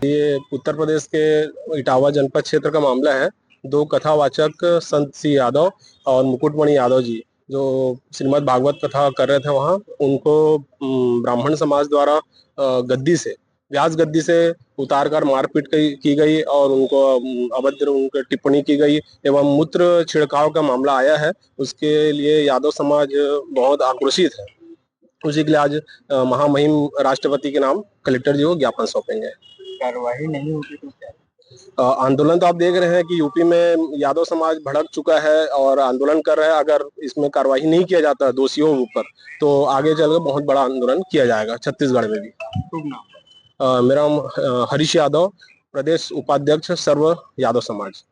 ये उत्तर प्रदेश के इटावा जनपद क्षेत्र का मामला है। दो कथावाचक संत सिंह यादव और मुकुटमणि यादव जी जो श्रीमद् भागवत कथा कर रहे थे वहाँ, उनको ब्राह्मण समाज द्वारा गद्दी से, व्यास गद्दी से उतार कर मारपीट की गई और उनको अभद्र उनके टिप्पणी की गई एवं मूत्र छिड़काव का मामला आया है। उसके लिए यादव समाज बहुत आक्रोशित है। उसी के लिए आज महामहिम राष्ट्रपति के नाम कलेक्टर जी को ज्ञापन सौंपेंगे। कार्रवाई नहीं होगी तो क्या? आंदोलन तो आप देख रहे हैं कि यूपी में यादव समाज भड़क चुका है और आंदोलन कर रहा है। अगर इसमें कार्रवाई नहीं किया जाता दोषियों के ऊपर तो आगे चलकर बहुत बड़ा आंदोलन किया जाएगा छत्तीसगढ़ में भी। मेरा नाम हरीश यादव, प्रदेश उपाध्यक्ष सर्व यादव समाज।